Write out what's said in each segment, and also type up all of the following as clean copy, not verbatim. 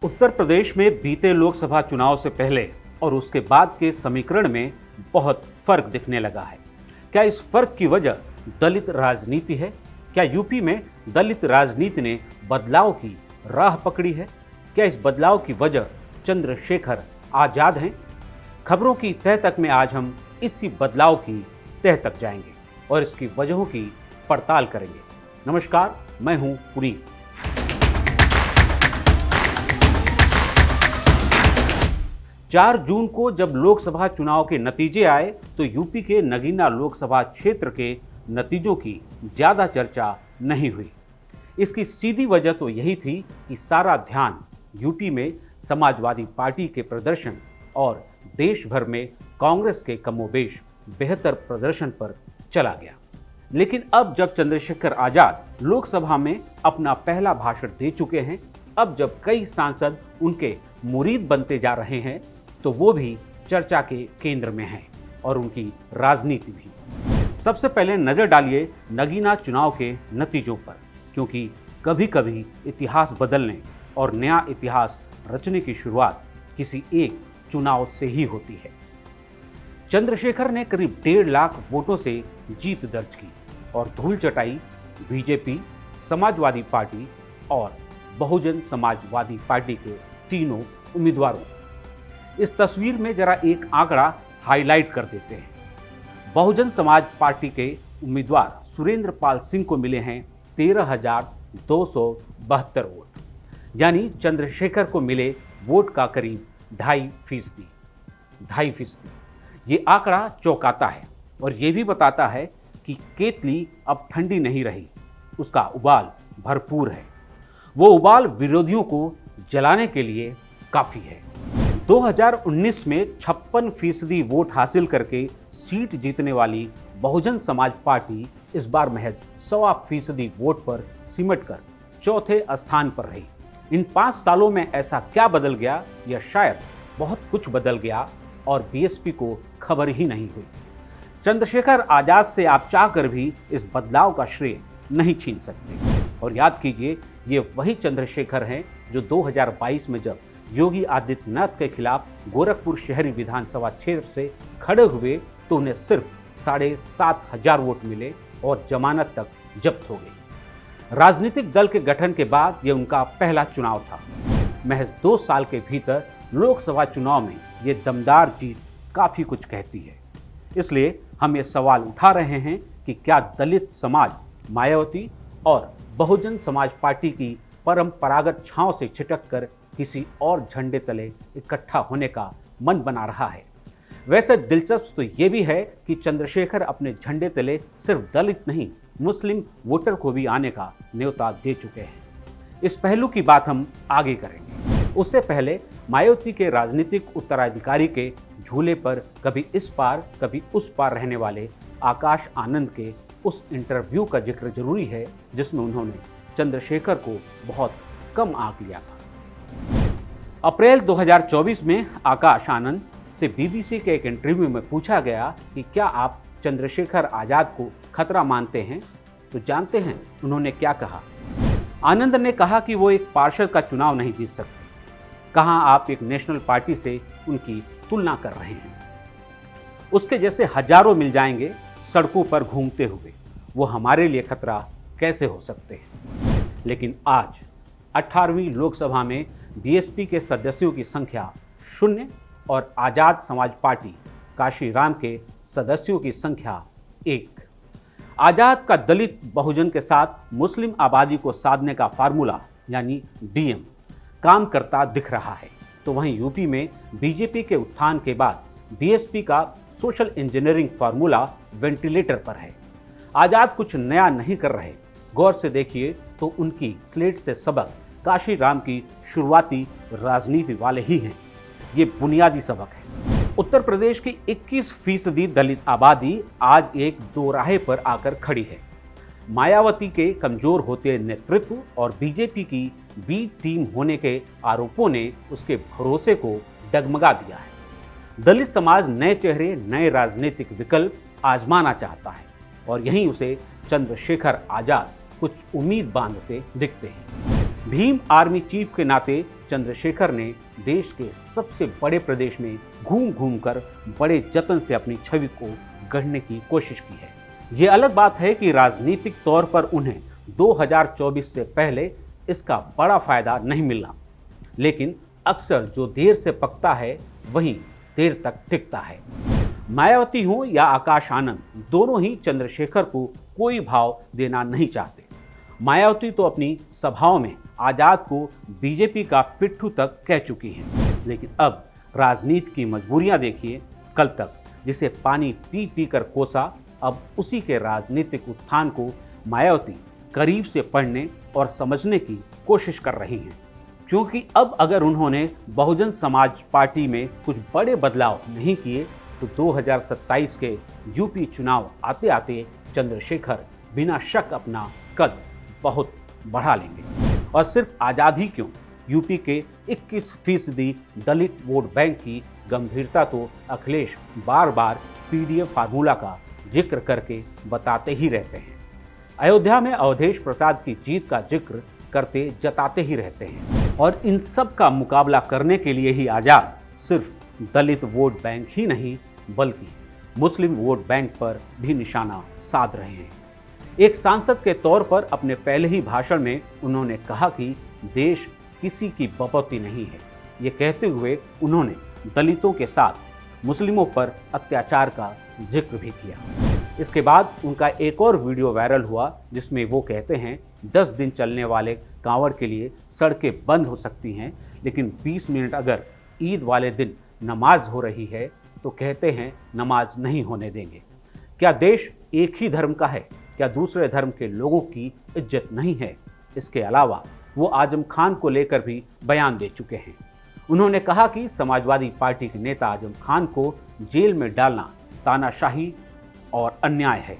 उत्तर प्रदेश में बीते लोकसभा चुनाव से पहले और उसके बाद के समीकरण में बहुत फर्क दिखने लगा है। क्या इस फर्क की वजह दलित राजनीति है? क्या यूपी में दलित राजनीति ने बदलाव की राह पकड़ी है? क्या इस बदलाव की वजह चंद्रशेखर आजाद हैं? खबरों की तह तक में आज हम इसी बदलाव की तह तक जाएंगे और इसकी वजहों की पड़ताल करेंगे। नमस्कार, मैं हूं पुनीत। 4 जून को जब लोकसभा चुनाव के नतीजे आए तो यूपी के नगीना लोकसभा क्षेत्र के नतीजों की ज्यादा चर्चा नहीं हुई। इसकी सीधी वजह तो यही थी कि सारा ध्यान यूपी में समाजवादी पार्टी के प्रदर्शन और देश भर में कांग्रेस के कमोबेश बेहतर प्रदर्शन पर चला गया। लेकिन अब जब चंद्रशेखर आजाद लोकसभा में अपना पहला भाषण दे चुके हैं, अब जब कई सांसद उनके मुरीद बनते जा रहे हैं, तो वो भी चर्चा के केंद्र में हैं और उनकी राजनीति भी। सबसे पहले नजर डालिए नगीना चुनाव के नतीजों पर, क्योंकि कभी कभी इतिहास बदलने और नया इतिहास रचने की शुरुआत किसी एक चुनाव से ही होती है। चंद्रशेखर ने करीब 1.5 लाख वोटों से जीत दर्ज की और धूल चटाई बीजेपी, समाजवादी पार्टी और बहुजन समाजवादी पार्टी के तीनों उम्मीदवारों। इस तस्वीर में जरा एक आंकड़ा हाईलाइट कर देते हैं। बहुजन समाज पार्टी के उम्मीदवार सुरेंद्र पाल सिंह को मिले हैं 13,272 वोट, यानी चंद्रशेखर को मिले वोट का करीब 2.5%। ये आंकड़ा चौंकाता है और ये भी बताता है कि केतली अब ठंडी नहीं रही, उसका उबाल भरपूर है। वो उबाल विरोधियों को जलाने के लिए काफी है। 2019 में 56% वोट हासिल करके सीट जीतने वाली बहुजन समाज पार्टी इस बार महज 1.25% वोट पर सिमटकर चौथे स्थान पर रही। इन 5 सालों में ऐसा क्या बदल गया, या शायद बहुत कुछ बदल गया और बीएसपी को खबर ही नहीं हुई। चंद्रशेखर आजाद से आप चाहकर भी इस बदलाव का श्रेय नहीं छीन सकते। और याद कीजिए, ये वही चंद्रशेखर हैं जो 2022 में जब योगी आदित्यनाथ के खिलाफ गोरखपुर शहरी विधानसभा क्षेत्र से खड़े हुए तो उन्हें सिर्फ 7,500 वोट मिले और जमानत तक जब्त हो गई। राजनीतिक दल के गठन के बाद ये उनका पहला चुनाव था। महज 2 साल के भीतर लोकसभा चुनाव में ये दमदार जीत काफी कुछ कहती है। इसलिए हम ये सवाल उठा रहे हैं कि क्या दलित समाज मायावती और बहुजन समाज पार्टी की परंपरागत छांव से छिटक कर किसी और झंडे तले इकट्ठा होने का मन बना रहा है? वैसे दिलचस्प तो ये भी है कि चंद्रशेखर अपने झंडे तले सिर्फ दलित नहीं, मुस्लिम वोटर को भी आने का न्योता दे चुके हैं। इस पहलू की बात हम आगे करेंगे। उससे पहले मायावती के राजनीतिक उत्तराधिकारी के झूले पर कभी इस पार कभी उस पार रहने वाले आकाश आनंद के उस इंटरव्यू का जिक्र जरूरी है जिसमें उन्होंने चंद्रशेखर को बहुत कम आंक लिया था। अप्रैल 2024 में आकाश आनंद से बीबीसी के एक इंटरव्यू में पूछा गया कि क्या आप चंद्रशेखर आजाद को खतरा मानते हैं, तो जानते हैं उन्होंने क्या कहा? आनंद ने कहा कि वो एक पार्षद का चुनाव नहीं जीत सकते। कहाँ आप एक नेशनल पार्टी से उनकी तुलना कर रहे हैं? उसके जैसे हजारों मिल जाएंगे सड़कों पर घूमते हुए, वो हमारे लिए खतरा कैसे हो सकते हैं? लेकिन आज 18वीं लोकसभा में बीएसपी के सदस्यों की संख्या 0 और आजाद समाज पार्टी काशीराम के सदस्यों की संख्या 1। आजाद का दलित बहुजन के साथ मुस्लिम आबादी को साधने का फार्मूला यानी डीएम काम करता दिख रहा है, तो वहीं यूपी में बीजेपी के उत्थान के बाद बीएसपी का सोशल इंजीनियरिंग फार्मूला वेंटिलेटर पर है। आजाद कुछ नया नहीं कर रहे। गौर से देखिए तो उनकी स्लेट से सबक काशीराम की शुरुआती राजनीति वाले ही हैं। ये बुनियादी सबक है। उत्तर प्रदेश की 21% दलित आबादी आज एक दोराहे पर आकर खड़ी है। मायावती के कमजोर होते नेतृत्व और बीजेपी की बी टीम होने के आरोपों ने उसके भरोसे को डगमगा दिया है। दलित समाज नए चेहरे, नए राजनीतिक विकल्प आजमाना चाहता है और यहीं उसे चंद्रशेखर आजाद कुछ उम्मीद बांधते दिखते हैं। भीम आर्मी चीफ के नाते चंद्रशेखर ने देश के सबसे बड़े प्रदेश में घूम घूम कर बड़े जतन से अपनी छवि को गढ़ने की कोशिश की है। ये अलग बात है कि राजनीतिक तौर पर उन्हें 2024 से पहले इसका बड़ा फायदा नहीं मिला, लेकिन अक्सर जो देर से पकता है वहीं देर तक टिकता है। मायावती हो या आकाश आनंद, दोनों ही चंद्रशेखर को कोई भाव देना नहीं चाहते। मायावती तो अपनी सभाओं में आजाद को बीजेपी का पिट्ठू तक कह चुकी हैं, लेकिन अब राजनीति की मजबूरियां देखिए। कल तक जिसे पानी पी पी कर कोसा, अब उसी के राजनीतिक उत्थान को मायावती करीब से पढ़ने और समझने की कोशिश कर रही हैं, क्योंकि अब अगर उन्होंने बहुजन समाज पार्टी में कुछ बड़े बदलाव नहीं किए तो 2027 के यूपी चुनाव आते आते चंद्रशेखर बिना शक अपना कद बहुत बढ़ा लेंगे। और सिर्फ आज़ाद ही क्यों, यूपी के 21% दलित वोट बैंक की गंभीरता तो अखिलेश बार बार पीडीएफ फार्मूला का जिक्र करके बताते ही रहते हैं। अयोध्या में अवधेश प्रसाद की जीत का जिक्र करते जताते ही रहते हैं। और इन सब का मुकाबला करने के लिए ही आज़ाद सिर्फ दलित वोट बैंक ही नहीं बल्कि मुस्लिम वोट बैंक पर भी निशाना साध रहे हैं। एक सांसद के तौर पर अपने पहले ही भाषण में उन्होंने कहा कि देश किसी की बपौती नहीं है। ये कहते हुए उन्होंने दलितों के साथ मुस्लिमों पर अत्याचार का जिक्र भी किया। इसके बाद उनका एक और वीडियो वायरल हुआ जिसमें वो कहते हैं 10 दिन चलने वाले कांवड़ के लिए सड़कें बंद हो सकती हैं, लेकिन 20 मिनट अगर ईद वाले दिन नमाज हो रही है तो कहते हैं नमाज नहीं होने देंगे। क्या देश एक ही धर्म का है? क्या दूसरे धर्म के लोगों की इज्जत नहीं है? इसके अलावा वो आजम खान को लेकर भी बयान दे चुके हैं। उन्होंने कहा कि समाजवादी पार्टी के नेता आजम खान को जेल में डालना तानाशाही और अन्याय है।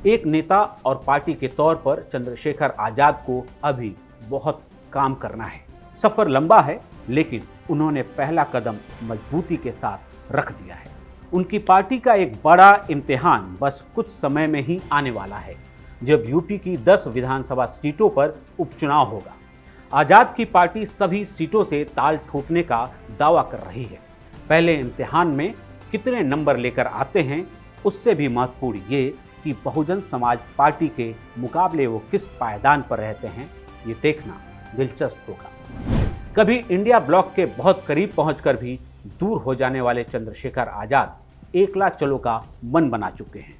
एक नेता और पार्टी के तौर पर चंद्रशेखर आजाद को अभी बहुत काम करना है। सफर लंबा है, लेकिन उन्होंने पहला कदम मजबूती के साथ रख दिया है। उनकी पार्टी का एक बड़ा इम्तिहान बस कुछ समय में ही आने वाला है, जब यूपी की 10 विधानसभा सीटों पर उपचुनाव होगा। आजाद की पार्टी सभी सीटों से ताल ठोकने का दावा कर रही है। पहले इम्तिहान में कितने नंबर लेकर आते हैं, उससे भी महत्वपूर्ण ये कि बहुजन समाज पार्टी के मुकाबले वो किस पायदान पर रहते हैं, ये देखना दिलचस्प होगा। कभी इंडिया ब्लॉक के बहुत करीब पहुंचकर भी दूर हो जाने वाले चंद्रशेखर आजाद एकला चलो का मन बना चुके हैं।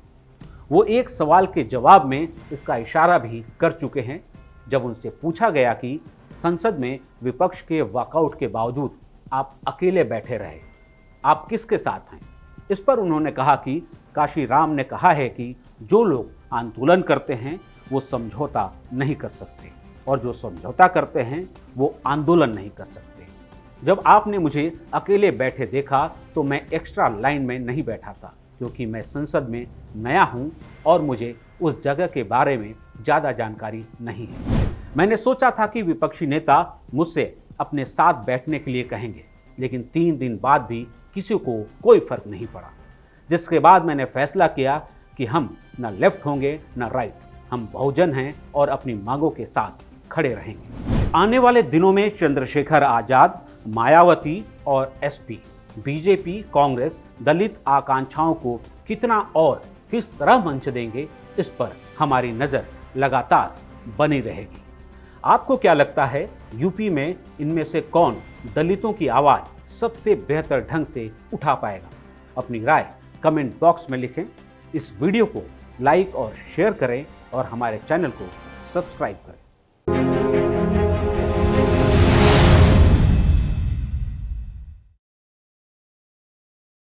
वो एक सवाल के जवाब में इसका इशारा भी कर चुके हैं। जब उनसे पूछा गया कि संसद में विपक्ष के वॉकआउट के बावजूद आप अकेले बैठे रहे, आप किसके साथ हैं? इस पर उन्होंने कहा कि काशी राम ने कहा है कि जो लोग आंदोलन करते हैं वो समझौता नहीं कर सकते, और जो समझौता करते हैं वो आंदोलन नहीं कर सकते। जब आपने मुझे अकेले बैठे देखा तो मैं एक्स्ट्रा लाइन में नहीं बैठा था, क्योंकि मैं संसद में नया हूं और मुझे उस जगह के बारे में ज़्यादा जानकारी नहीं है। मैंने सोचा था कि विपक्षी नेता मुझसे अपने साथ बैठने के लिए कहेंगे, लेकिन 3 दिन बाद भी किसी को कोई फर्क नहीं पड़ा। जिसके बाद मैंने फैसला किया कि हम न लेफ्ट होंगे न राइट, हम बहुजन हैं और अपनी मांगों के साथ खड़े रहेंगे। आने वाले दिनों में चंद्रशेखर आजाद, मायावती और एसपी, बीजेपी, कांग्रेस दलित आकांक्षाओं को कितना और किस तरह मंच देंगे, इस पर हमारी नज़र लगातार बनी रहेगी। आपको क्या लगता है, यूपी में इनमें से कौन दलितों की आवाज़ सबसे बेहतर ढंग से उठा पाएगा? अपनी राय कमेंट बॉक्स में लिखें। इस वीडियो को लाइक और शेयर करें और हमारे चैनल को सब्सक्राइब करें।